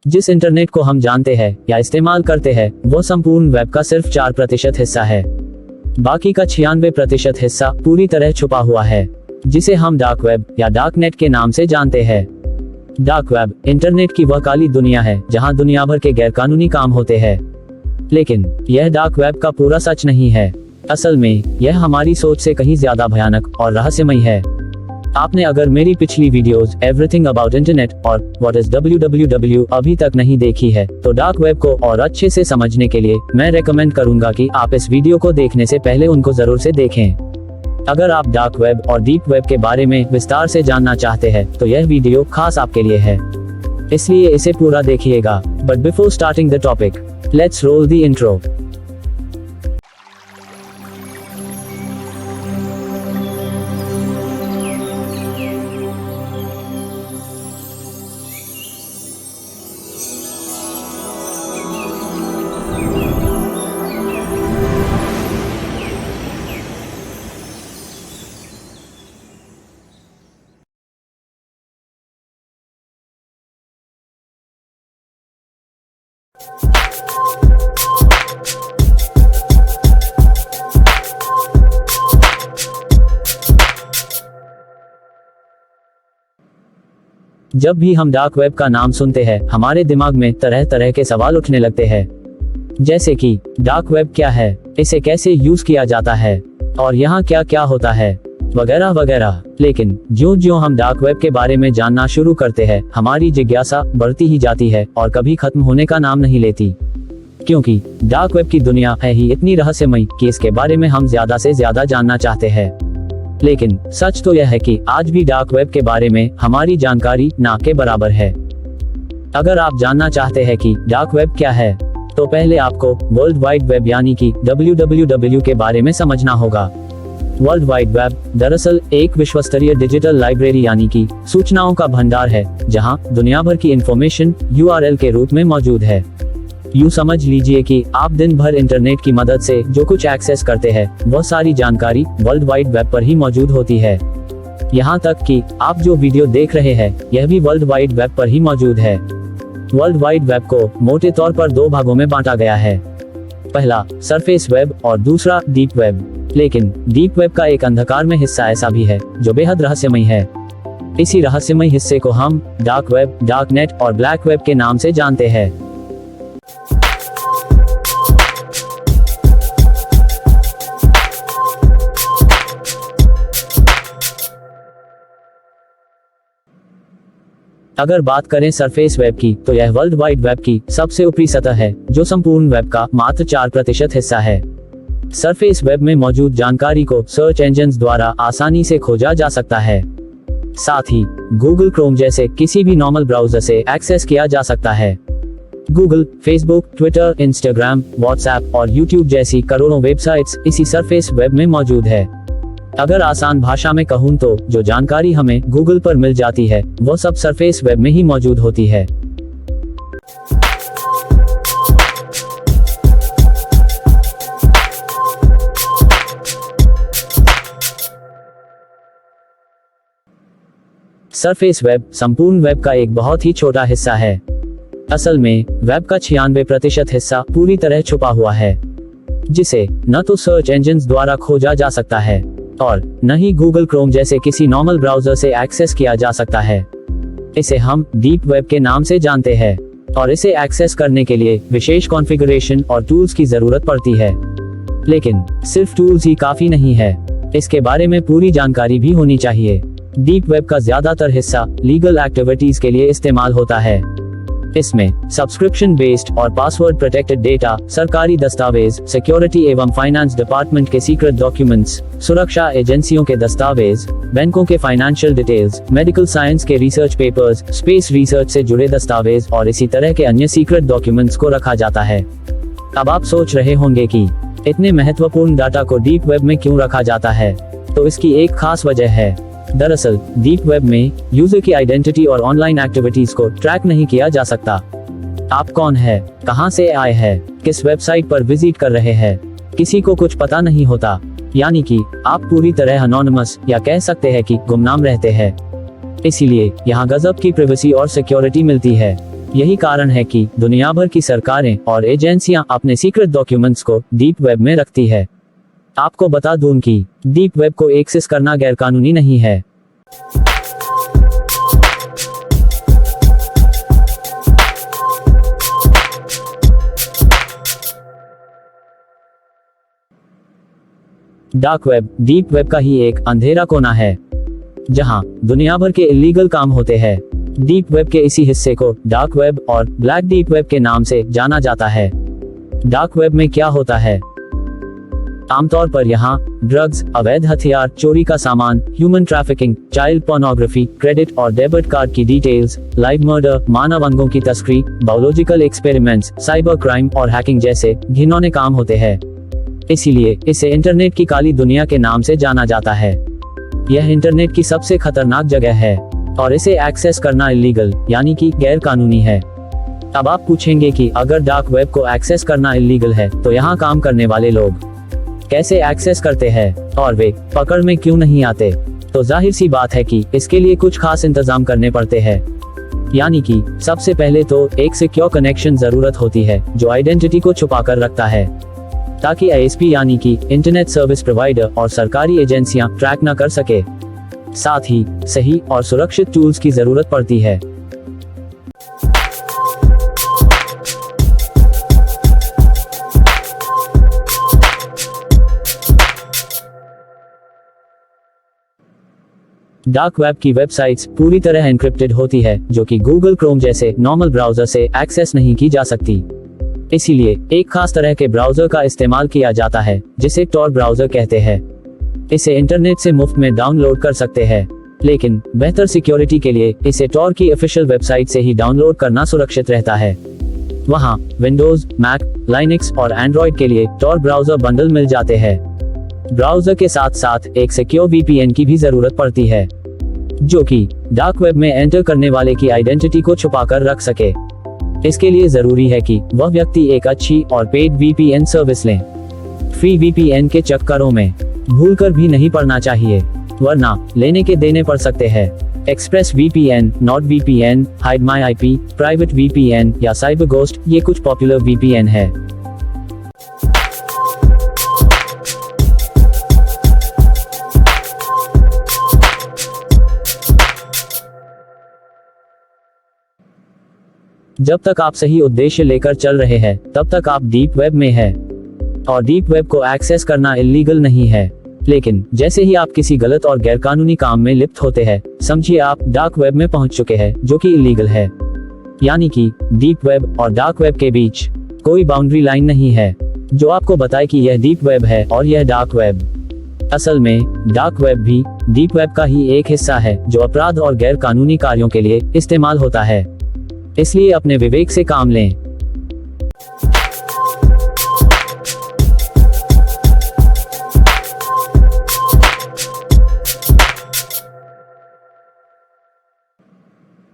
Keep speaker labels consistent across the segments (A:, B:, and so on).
A: जिस इंटरनेट को हम जानते हैं या इस्तेमाल करते हैं वो संपूर्ण वेब का सिर्फ 4% हिस्सा है। बाकी का 96% हिस्सा पूरी तरह छुपा हुआ है, जिसे हम डार्क वेब या डार्क नेट के नाम से जानते हैं। डार्क वेब इंटरनेट की वह काली दुनिया है जहां दुनिया भर के गैरकानूनी काम होते हैं। लेकिन यह डार्क वेब का पूरा सच नहीं है। असल में यह हमारी सोच से कहीं ज्यादा भयानक और रहस्यमय है। आपने अगर मेरी पिछली वीडियोस एवरीथिंग अबाउट इंटरनेट और व्हाट इज www अभी तक नहीं देखी है तो डार्क वेब को और अच्छे से समझने के लिए मैं रेकमेंड करूंगा कि आप इस वीडियो को देखने से पहले उनको जरूर से देखें। अगर आप डार्क वेब और डीप वेब के बारे में विस्तार से जानना चाहते हैं तो यह वीडियो खास आपके लिए है, इसलिए इसे पूरा देखिएगा। But before starting the topic, let's roll the intro. जब भी हम डार्क वेब का नाम सुनते हैं हमारे दिमाग में तरह तरह के सवाल उठने लगते हैं, जैसे कि डार्क वेब क्या है, इसे कैसे यूज किया जाता है और यहाँ क्या क्या होता है, वगैरह वगैरह। लेकिन ज्यों-ज्यों हम डार्क वेब के बारे में जानना शुरू करते हैं हमारी जिज्ञासा बढ़ती ही जाती है और कभी खत्म होने का नाम नहीं लेती, क्योंकि डार्क वेब की दुनिया है ही इतनी रहस्यमयी कि इसके बारे में हम ज्यादा से ज्यादा जानना चाहते हैं। लेकिन सच तो यह है कि आज भी डार्क वेब के बारे में हमारी जानकारी ना के बराबर है। अगर आप जानना चाहते हैं कि डार्क वेब क्या है तो पहले आपको वर्ल्ड वाइड वेब यानी कि www के बारे में समझना होगा। वर्ल्ड वाइड वेब दरअसल एक विश्वस्तरीय डिजिटल लाइब्रेरी यानी कि सूचनाओं का भंडार है जहां दुनिया भर की इंफॉर्मेशन URL के रूप में मौजूद है। यूँ समझ लीजिए कि आप दिन भर इंटरनेट की मदद से जो कुछ एक्सेस करते हैं वह सारी जानकारी वर्ल्ड वाइड वेब पर ही मौजूद होती है। यहाँ तक कि आप जो वीडियो देख रहे हैं यह भी वर्ल्ड वाइड वेब पर ही मौजूद है। वर्ल्ड वाइड वेब को मोटे तौर पर 2 भागों में बांटा गया है, पहला सरफेस वेब और दूसरा डीप वेब। लेकिन डीप वेब का एक अंधकार में हिस्सा ऐसा भी है जो बेहद रहस्यमय है। इसी रहस्यमय हिस्से को हम डार्क वेब, डार्क नेट और ब्लैक वेब के नाम से जानते हैं। अगर बात करें सरफेस वेब की तो यह वर्ल्ड वाइड वेब की सबसे ऊपरी सतह है जो संपूर्ण वेब का मात्र 4% हिस्सा है। सरफेस वेब में मौजूद जानकारी को सर्च इंजन्स द्वारा आसानी से खोजा जा सकता है। साथ ही गूगल क्रोम जैसे किसी भी नॉर्मल ब्राउजर से एक्सेस किया जा सकता है। Google, Facebook, Twitter, Instagram, WhatsApp और यूट्यूब जैसी करोड़ों वेबसाइट्स इसी सरफेस वेब में मौजूद है। अगर आसान भाषा में कहूँ तो जो जानकारी हमें गूगल पर मिल जाती है वो सब सरफेस वेब में ही मौजूद होती है। सरफेस वेब संपूर्ण वेब का एक बहुत ही छोटा हिस्सा है। असल में वेब का 96% हिस्सा पूरी तरह छुपा हुआ है, जिसे न तो सर्च इंजन्स द्वारा खोजा जा सकता है और न ही गूगल क्रोम जैसे किसी नॉर्मल ब्राउजर से एक्सेस किया जा सकता है। इसे हम डीप वेब के नाम से जानते हैं और इसे एक्सेस करने के लिए विशेष कॉन्फ़िगरेशन और टूल्स की जरूरत पड़ती है। लेकिन सिर्फ टूल्स ही काफी नहीं है, इसके बारे में पूरी जानकारी भी होनी चाहिए। डीप वेब का ज्यादातर हिस्सा लीगल एक्टिविटीज के लिए इस्तेमाल होता है। इसमें सब्सक्रिप्शन बेस्ड और पासवर्ड प्रोटेक्टेड डेटा, सरकारी दस्तावेज, सिक्योरिटी एवं फाइनेंस डिपार्टमेंट के सीक्रेट डॉक्यूमेंट्स, सुरक्षा एजेंसियों के दस्तावेज, बैंकों के फाइनेंशियल डिटेल्स, मेडिकल साइंस के रिसर्च पेपर्स, स्पेस रिसर्च से जुड़े दस्तावेज और इसी तरह के अन्य सीक्रेट डॉक्यूमेंट्स को रखा जाता है। अब आप सोच रहे होंगे कि इतने महत्वपूर्ण डाटा को डीप वेब में क्यों रखा जाता है, तो इसकी एक खास वजह है। दरअसल डीप वेब में यूजर की आइडेंटिटी और ऑनलाइन एक्टिविटीज को ट्रैक नहीं किया जा सकता। आप कौन है, कहां से आए हैं, किस वेबसाइट पर विजिट कर रहे हैं, किसी को कुछ पता नहीं होता। यानी कि आप पूरी तरह अनोनिमस या कह सकते हैं कि गुमनाम रहते हैं। इसीलिए यहाँ गजब की प्राइवेसी और सिक्योरिटी मिलती है। यही कारण है कि दुनिया भर की सरकारें और एजेंसियां अपने सीक्रेट डॉक्यूमेंट्स को डीप वेब में रखती है। आपको बता दूं कि डीप वेब को एक्सेस करना गैरकानूनी नहीं है। डार्क वेब डीप वेब का ही एक अंधेरा कोना है, जहां दुनिया भर के इलीगल काम होते हैं। डीप वेब के इसी हिस्से को डार्क वेब और ब्लैक डीप वेब के नाम से जाना जाता है। डार्क वेब में क्या होता है? आमतौर पर यहाँ ड्रग्स, अवैध हथियार, चोरी का सामान, human trafficking, child pornography, credit और डेबिट कार्ड की डिटेल्स, लाइव मर्डर, मानव अंगों की तस्करी, बायोलॉजिकल एक्सपेरिमेंट्स, साइबर क्राइम और हैकिंग जैसे घिनौने काम होते हैं। इसीलिए इसे इंटरनेट की काली दुनिया के नाम से जाना जाता है। यह इंटरनेट की सबसे खतरनाक जगह है और इसे एक्सेस करना इलीगल यानी कि गैर कानूनी है। अब आप पूछेंगे कि अगर डार्क वेब को एक्सेस करना इलीगल है तो यहाँ काम करने वाले लोग कैसे एक्सेस करते हैं और वे पकड़ में क्यों नहीं आते? तो जाहिर सी बात है कि इसके लिए कुछ खास इंतजाम करने पड़ते हैं। यानी कि सबसे पहले तो एक सिक्योर कनेक्शन जरूरत होती है जो आइडेंटिटी को छुपा कर रखता है, ताकि ISP यानी कि इंटरनेट सर्विस प्रोवाइडर और सरकारी एजेंसियां ट्रैक न कर सके। साथ ही सही और सुरक्षित टूल्स की जरूरत पड़ती है। डार्क वेब की वेबसाइट्स पूरी तरह एन्क्रिप्टेड होती है, जो कि गूगल क्रोम जैसे नॉर्मल ब्राउजर से एक्सेस नहीं की जा सकती। इसीलिए एक खास तरह के ब्राउजर का इस्तेमाल किया जाता है जिसे टॉर ब्राउजर कहते हैं। इसे इंटरनेट से मुफ्त में डाउनलोड कर सकते हैं, लेकिन बेहतर सिक्योरिटी के लिए इसे टॉर की ऑफिशियल वेबसाइट से ही डाउनलोड करना सुरक्षित रहता है। वहां विंडोज, मैक, लाइनक्स और एंड्रॉइड के लिए टॉर ब्राउजर बंडल मिल जाते हैं। ब्राउजर के साथ साथ एक सिक्योर VPN की भी जरूरत पड़ती है, जो कि डार्क वेब में एंटर करने वाले की आइडेंटिटी को छुपा कर रख सके। इसके लिए जरूरी है कि वह व्यक्ति एक अच्छी और पेड VPN सर्विस लें। फ्री VPN के चक्करों में भूलकर भी नहीं पड़ना चाहिए, वरना लेने के देने पड़ सकते हैं। Express VPN, not VPN, hide my IP, private VPN या साइबर गोस्ट ये कुछ पॉपुलर VPN है। जब तक आप सही उद्देश्य लेकर चल रहे हैं तब तक आप डीप वेब में हैं और डीप वेब को एक्सेस करना इलीगल नहीं है। लेकिन जैसे ही आप किसी गलत और गैरकानूनी काम में लिप्त होते हैं, समझिए आप डार्क वेब में पहुंच चुके हैं, जो कि इलीगल है। यानी कि डीप वेब और डार्क वेब के बीच कोई बाउंड्री लाइन नहीं है जो आपको बताए कि यह डीप वेब है और यह डार्क वेब। असल में डार्क वेब भी डीप वेब का ही एक हिस्सा है जो अपराध और गैर कानूनी कार्यों के लिए इस्तेमाल होता है। इसलिए अपने विवेक से काम लें।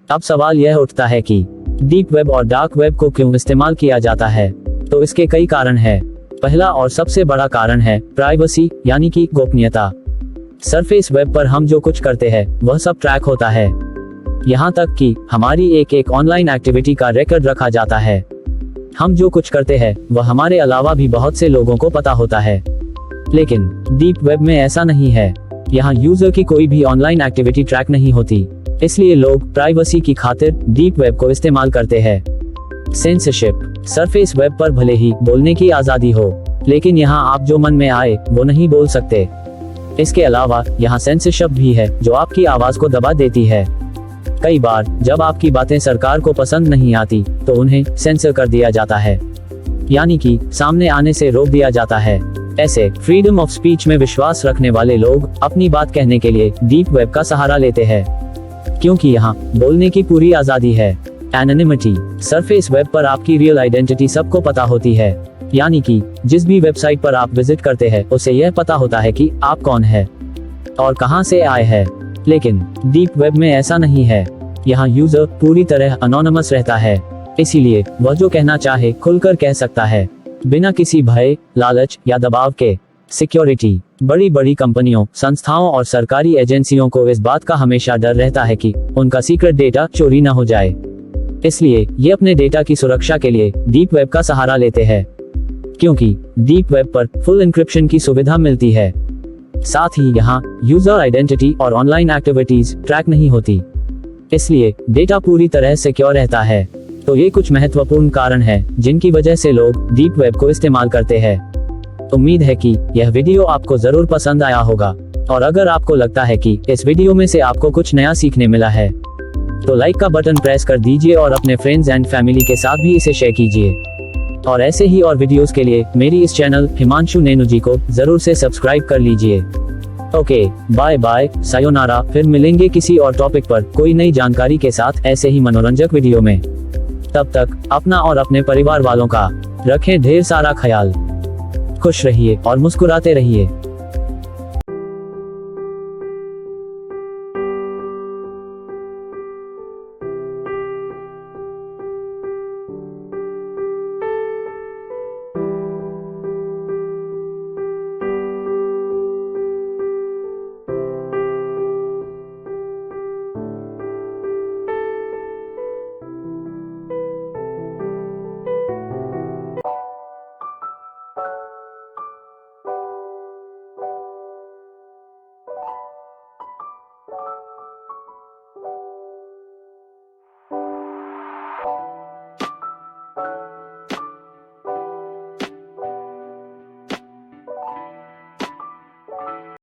A: अब सवाल यह उठता है कि डीप वेब और डार्क वेब को क्यों इस्तेमाल किया जाता है? तो इसके कई कारण हैं। पहला और सबसे बड़ा कारण है प्राइवेसी यानी कि गोपनीयता। सरफेस वेब पर हम जो कुछ करते हैं वह सब ट्रैक होता है, यहाँ तक कि हमारी एक एक ऑनलाइन एक्टिविटी का रिकॉर्ड रखा जाता है। हम जो कुछ करते हैं वह हमारे अलावा भी बहुत से लोगों को पता होता है। लेकिन डीप वेब में ऐसा नहीं है। यहाँ यूजर की कोई भी ऑनलाइन एक्टिविटी ट्रैक नहीं होती, इसलिए लोग प्राइवेसी की खातिर डीप वेब को इस्तेमाल करते हैं। सेंसरशिप। सरफेस वेब पर भले ही बोलने की आजादी हो, लेकिन यहाँ आप जो मन में आए वो नहीं बोल सकते। इसके अलावा यहाँ सेंसरशिप भी है जो आपकी आवाज को दबा देती है। कई बार जब आपकी बातें सरकार को पसंद नहीं आती तो उन्हें सेंसर कर दिया जाता है, यानी कि सामने आने से रोक दिया जाता है। ऐसे फ्रीडम ऑफ स्पीच में विश्वास रखने वाले लोग अपनी बात कहने के लिए डीप वेब का सहारा लेते हैं, क्योंकि यहाँ बोलने की पूरी आजादी है। एनोनिमिटी। सरफेस वेब पर आपकी रियल आइडेंटिटी सबको पता होती है, यानी कि जिस भी वेबसाइट पर आप विजिट करते हैं उसे यह पता होता है कि आप कौन है और कहां से आए हैं। लेकिन डीप वेब में ऐसा नहीं है। यहाँ यूजर पूरी तरह अनोनिमस रहता है, इसीलिए वह जो कहना चाहे खुलकर कह सकता है, बिना किसी भय, लालच या दबाव के। सिक्योरिटी। बड़ी बड़ी कंपनियों, संस्थाओं और सरकारी एजेंसियों को इस बात का हमेशा डर रहता है कि उनका सीक्रेट डेटा चोरी न हो जाए। इसलिए ये अपने डेटा की सुरक्षा के लिए डीप वेब का सहारा लेते हैं, क्योंकि डीप वेब पर फुल एन्क्रिप्शन की सुविधा मिलती है। साथ ही यहाँ यूजर आइडेंटिटी और ऑनलाइन एक्टिविटीज ट्रैक नहीं होती, इसलिए डेटा पूरी तरह सिक्योर रहता है। तो ये कुछ महत्वपूर्ण कारण हैं जिनकी वजह से लोग डीप वेब को इस्तेमाल करते हैं। उम्मीद है कि यह वीडियो आपको जरूर पसंद आया होगा, और अगर आपको लगता है कि इस वीडियो में से आपको कुछ नया सीखने मिला है, तो लाइक का बटन प्रेस कर दीजिए और अपने फ्रेंड्स एंड फैमिली के साथ भी इसे शेयर कीजिए। और ऐसे ही और वीडियोस के लिए मेरी इस चैनल हिमांशु नेनू जी को जरूर से सब्सक्राइब कर लीजिए। ओके, बाय बाय, सायोनारा। फिर मिलेंगे किसी और टॉपिक पर कोई नई जानकारी के साथ ऐसे ही मनोरंजक वीडियो में। तब तक अपना और अपने परिवार वालों का रखें ढेर सारा ख्याल। खुश रहिए और मुस्कुराते रहिए।